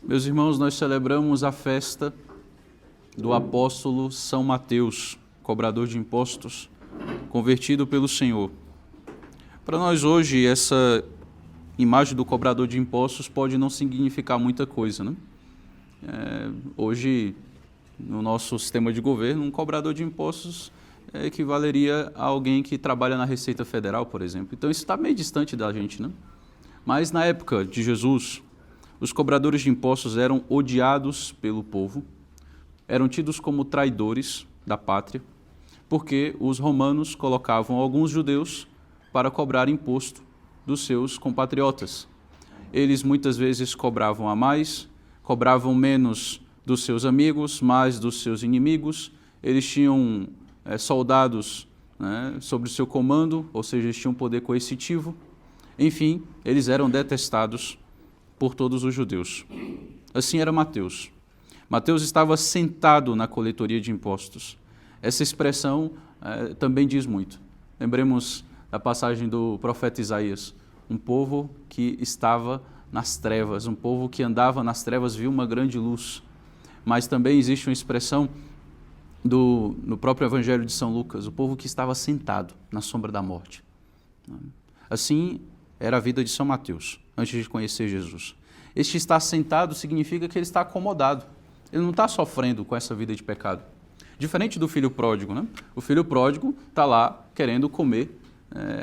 Meus irmãos, nós celebramos a festa do apóstolo São Mateus, cobrador de impostos, convertido pelo Senhor. Para nós hoje, essa imagem do cobrador de impostos pode não significar muita coisa, né? Hoje, no nosso sistema de governo, um cobrador de impostos equivaleria a alguém que trabalha na Receita Federal, por exemplo. Então, isso está meio distante da gente, né? Mas, na época de Jesus, os cobradores de impostos eram odiados pelo povo, eram tidos como traidores da pátria, porque os romanos colocavam alguns judeus para cobrar imposto dos seus compatriotas. Eles muitas vezes cobravam a mais, cobravam menos dos seus amigos, mais dos seus inimigos. Eles tinham soldados, né, sob o seu comando, ou seja, eles tinham poder coercitivo. Enfim, eles eram detestados por todos os judeus. Assim era Mateus. Mateus estava sentado na coletoria de impostos. Essa expressão também diz muito. Lembremos da passagem do profeta Isaías. Um povo que estava nas trevas, um povo que andava nas trevas viu uma grande luz. Mas também existe uma expressão no próprio Evangelho de São Lucas, o povo que estava sentado na sombra da morte. Assim era a vida de São Mateus, antes de conhecer Jesus. Este estar sentado significa que ele está acomodado. Ele não está sofrendo com essa vida de pecado. Diferente do filho pródigo, né? O filho pródigo está lá querendo comer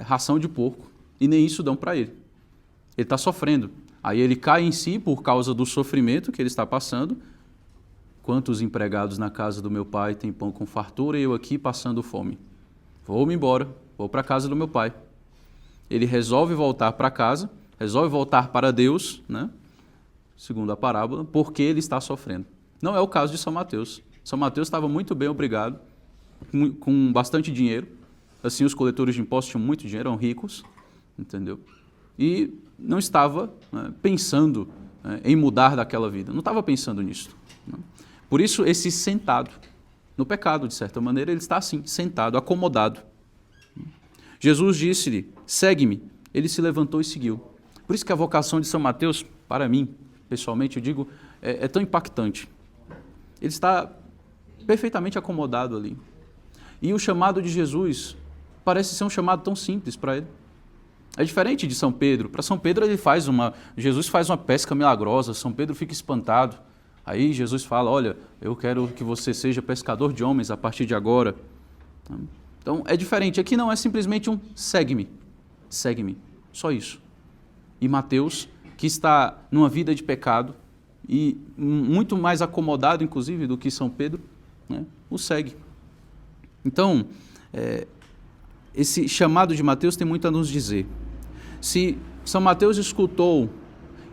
ração de porco e nem isso dão para ele. Ele está sofrendo. Aí ele cai em si por causa do sofrimento que ele está passando. Quantos empregados na casa do meu pai têm pão com fartura e eu aqui passando fome? Vou-me embora, vou para a casa do meu pai. Ele resolve voltar para casa, resolve voltar para Deus, né? Segundo a parábola, porque ele está sofrendo. Não é o caso de São Mateus. São Mateus estava muito bem, obrigado, com bastante dinheiro. Assim, os coletores de impostos tinham muito dinheiro, eram ricos, entendeu? E não estava pensando em mudar daquela vida, não estava pensando nisso. Né? Por isso, esse sentado, no pecado, de certa maneira, ele está assim, sentado, acomodado. Jesus disse-lhe, segue-me. Ele se levantou e seguiu. Por isso que a vocação de São Mateus, para mim, pessoalmente, eu digo, é tão impactante. Ele está perfeitamente acomodado ali. E o chamado de Jesus parece ser um chamado tão simples para ele. É diferente de São Pedro. Para São Pedro, Jesus faz uma pesca milagrosa, São Pedro fica espantado. Aí Jesus fala, olha, eu quero que você seja pescador de homens a partir de agora. Então, é diferente. Aqui não é simplesmente um segue-me, só isso. E Mateus, que está numa vida de pecado e muito mais acomodado, inclusive, do que São Pedro, né, o segue. Então, esse chamado de Mateus tem muito a nos dizer. Se São Mateus escutou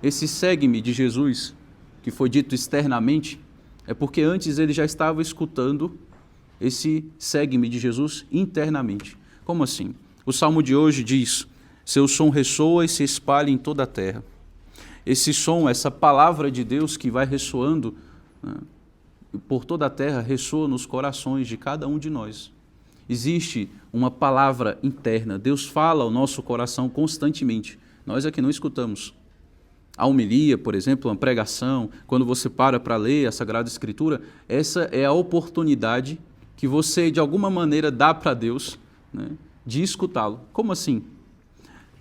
esse segue-me de Jesus, que foi dito externamente, é porque antes ele já estava escutando esse segue-me de Jesus internamente. Como assim? O Salmo de hoje diz, seu som ressoa e se espalha em toda a terra. Esse som, essa palavra de Deus que vai ressoando por toda a terra, ressoa nos corações de cada um de nós. Existe uma palavra interna, Deus fala ao nosso coração constantemente, nós é que não escutamos. A homilia, por exemplo, uma pregação, quando você para ler a Sagrada Escritura, essa é a oportunidade que você, de alguma maneira, dá para Deus, né, de escutá-lo. Como assim?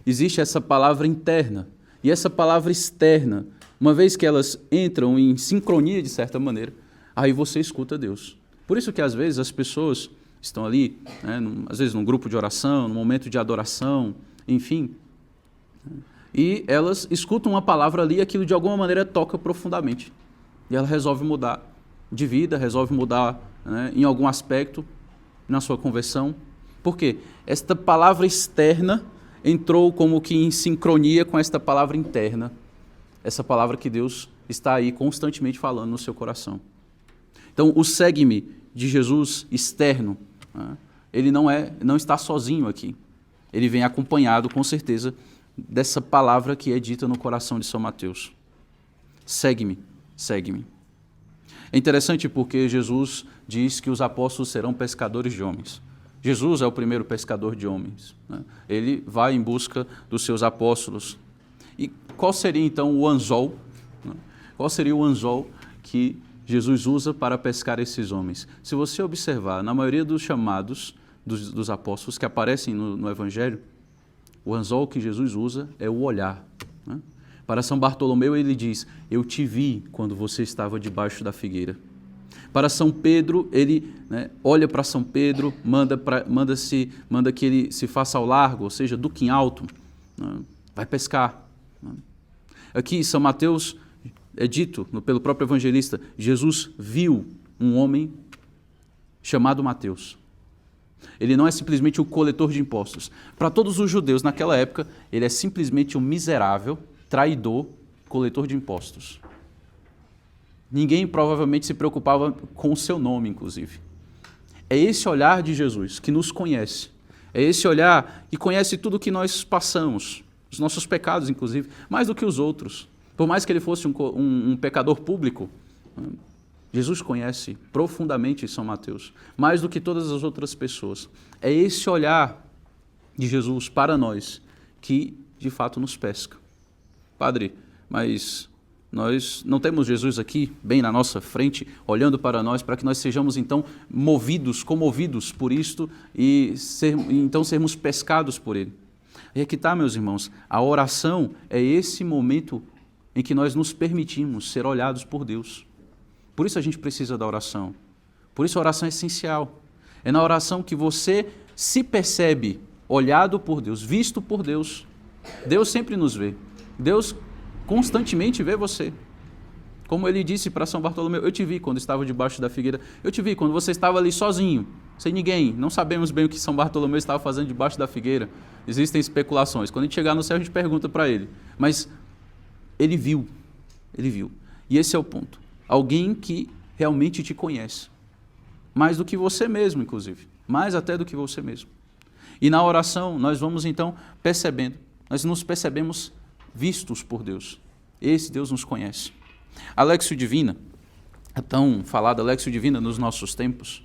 Existe essa palavra interna e essa palavra externa, uma vez que elas entram em sincronia, de certa maneira, aí você escuta Deus. Por isso que, às vezes, as pessoas estão ali, né, às vezes num grupo de oração, num momento de adoração, enfim, e elas escutam uma palavra ali e aquilo, de alguma maneira, toca profundamente. E ela resolve mudar de vida, resolve mudar, né, em algum aspecto na sua conversão. Por quê? Esta palavra externa entrou como que em sincronia com esta palavra interna, essa palavra que Deus está aí constantemente falando no seu coração. Então, o segue-me de Jesus externo, né, ele não está sozinho aqui. Ele vem acompanhado, com certeza, dessa palavra que é dita no coração de São Mateus. Segue-me, segue-me. É interessante porque Jesus diz que os apóstolos serão pescadores de homens. Jesus é o primeiro pescador de homens, né? Ele vai em busca dos seus apóstolos. E qual seria então o anzol, né, Qual seria o anzol que Jesus usa para pescar esses homens? Se você observar, na maioria dos chamados dos apóstolos que aparecem no Evangelho, o anzol que Jesus usa é o olhar. Né? Para São Bartolomeu ele diz, eu te vi quando você estava debaixo da figueira. Para São Pedro, ele olha para São Pedro, manda que ele se faça ao largo, ou seja, duque em alto, vai pescar. Aqui em São Mateus é dito pelo próprio evangelista, Jesus viu um homem chamado Mateus. Ele não é simplesmente o coletor de impostos. Para todos os judeus naquela época, ele é simplesmente um miserável, traidor, coletor de impostos. Ninguém provavelmente se preocupava com o seu nome, inclusive. É esse olhar de Jesus que nos conhece. É esse olhar que conhece tudo o que nós passamos, os nossos pecados, inclusive, mais do que os outros. Por mais que ele fosse um pecador público, Jesus conhece profundamente São Mateus, mais do que todas as outras pessoas. É esse olhar de Jesus para nós que, de fato, nos pesca. Padre, mas nós não temos Jesus aqui, bem na nossa frente, olhando para nós, para que nós sejamos, então, comovidos por isto e então sermos pescados por Ele. E aqui está, meus irmãos, a oração é esse momento em que nós nos permitimos ser olhados por Deus. Por isso a gente precisa da oração. Por isso a oração é essencial. É na oração que você se percebe olhado por Deus, visto por Deus. Deus sempre nos vê. Deus constantemente vê você. Como ele disse para São Bartolomeu, eu te vi quando estava debaixo da figueira. Eu te vi quando você estava ali sozinho, sem ninguém. Não sabemos bem o que São Bartolomeu estava fazendo debaixo da figueira. Existem especulações. Quando a gente chegar no céu, a gente pergunta para ele. Mas ele viu. Ele viu. E esse é o ponto. Alguém que realmente te conhece. Mais do que você mesmo, inclusive. Mais até do que você mesmo. E na oração, nós vamos então percebendo. Nós nos percebemos vistos por Deus. Esse Deus nos conhece. A Léxio Divina, é tão falada Léxio Divina nos nossos tempos,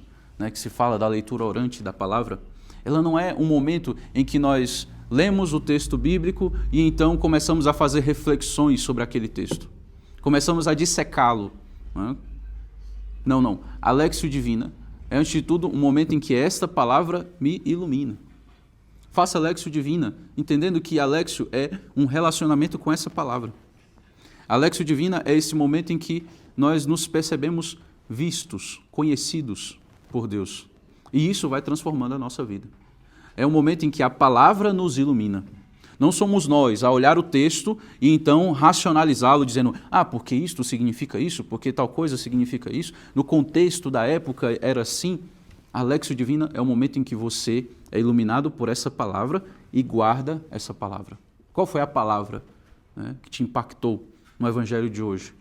que se fala da leitura orante da palavra, ela não é um momento em que nós lemos o texto bíblico e então começamos a fazer reflexões sobre aquele texto. Começamos a dissecá-lo. Não. A Léxio Divina é, antes de tudo, um momento em que esta palavra me ilumina. Faça a Léxio Divina, entendendo que a Léxio é um relacionamento com essa palavra. A Léxio Divina é esse momento em que nós nos percebemos vistos, conhecidos por Deus. E isso vai transformando a nossa vida. É um momento em que a palavra nos ilumina. Não somos nós a olhar o texto e então racionalizá-lo dizendo, porque isto significa isso, porque tal coisa significa isso. No contexto da época era assim. A Léxio Divina é o momento em que você é iluminado por essa palavra e guarda essa palavra. Qual foi a palavra que te impactou no Evangelho de hoje?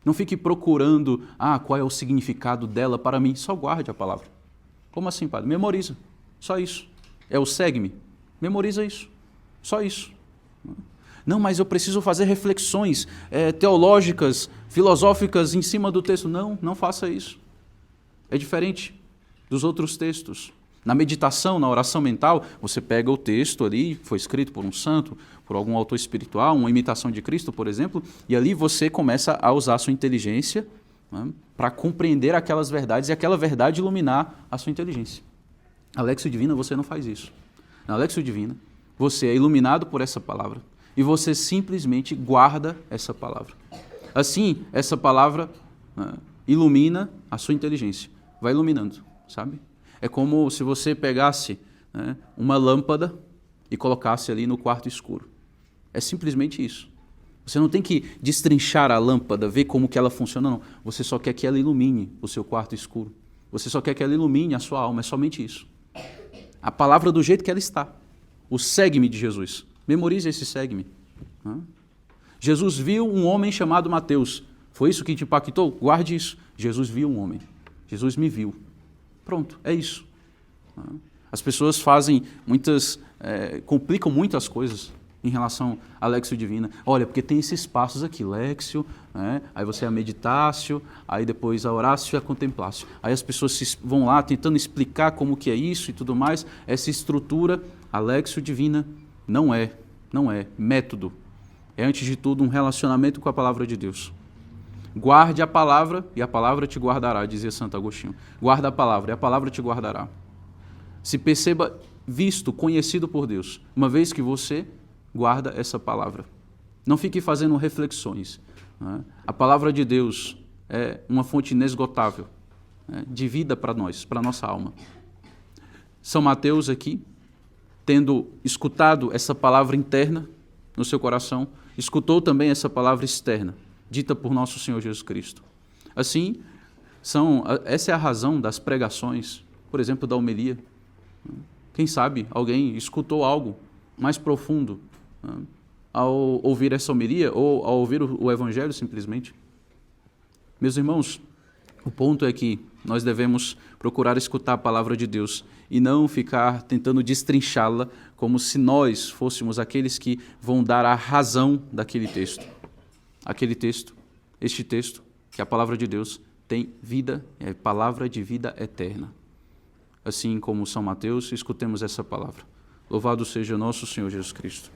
Não fique procurando, qual é o significado dela para mim. Só guarde a palavra. Como assim, padre? Memoriza. Só isso. É o segue-me. Memoriza isso. Só isso. Não, mas eu preciso fazer reflexões teológicas, filosóficas em cima do texto. Não faça isso. É diferente dos outros textos. Na meditação, na oração mental, você pega o texto ali, foi escrito por um santo, por algum autor espiritual, uma imitação de Cristo, por exemplo, e ali você começa a usar a sua inteligência para compreender aquelas verdades e aquela verdade iluminar a sua inteligência. Na Léxio Divina você não faz isso. Na Léxio Divina você é iluminado por essa palavra e você simplesmente guarda essa palavra. Assim, essa palavra ilumina a sua inteligência, vai iluminando, sabe? É como se você pegasse uma lâmpada e colocasse ali no quarto escuro. É simplesmente isso. Você não tem que destrinchar a lâmpada, ver como que ela funciona, não. Você só quer que ela ilumine o seu quarto escuro. Você só quer que ela ilumine a sua alma, é somente isso. A palavra do jeito que ela está. O segue-me de Jesus. Memorize esse segue-me. Jesus viu um homem chamado Mateus. Foi isso que te impactou? Guarde isso. Jesus viu um homem. Jesus me viu. Pronto, é isso. As pessoas fazem complicam muitas coisas em relação à Léxio Divina. Olha, porque tem esses passos aqui, Léxio, aí você é a meditácio, aí depois a orácio e a contemplácio. Aí as pessoas vão lá tentando explicar como que é isso e tudo mais. Essa estrutura, a Léxio Divina não é método. É, antes de tudo, um relacionamento com a palavra de Deus. Guarde a palavra e a palavra te guardará, dizia Santo Agostinho. Guarda a palavra e a palavra te guardará. Se perceba visto, conhecido por Deus, uma vez que você guarda essa palavra. Não fique fazendo reflexões. Né? A palavra de Deus é uma fonte inesgotável, né, de vida para nós, para a nossa alma. São Mateus aqui, tendo escutado essa palavra interna no seu coração, escutou também essa palavra externa, dita por nosso Senhor Jesus Cristo. Assim, essa é a razão das pregações, por exemplo, da homilia. Quem sabe alguém escutou algo mais profundo, né, ao ouvir essa homilia ou ao ouvir o Evangelho simplesmente. Meus irmãos, o ponto é que nós devemos procurar escutar a palavra de Deus e não ficar tentando destrinchá-la como se nós fôssemos aqueles que vão dar a razão daquele texto. Este texto, que a palavra de Deus tem vida, é palavra de vida eterna. Assim como São Mateus, escutemos essa palavra. Louvado seja nosso Senhor Jesus Cristo.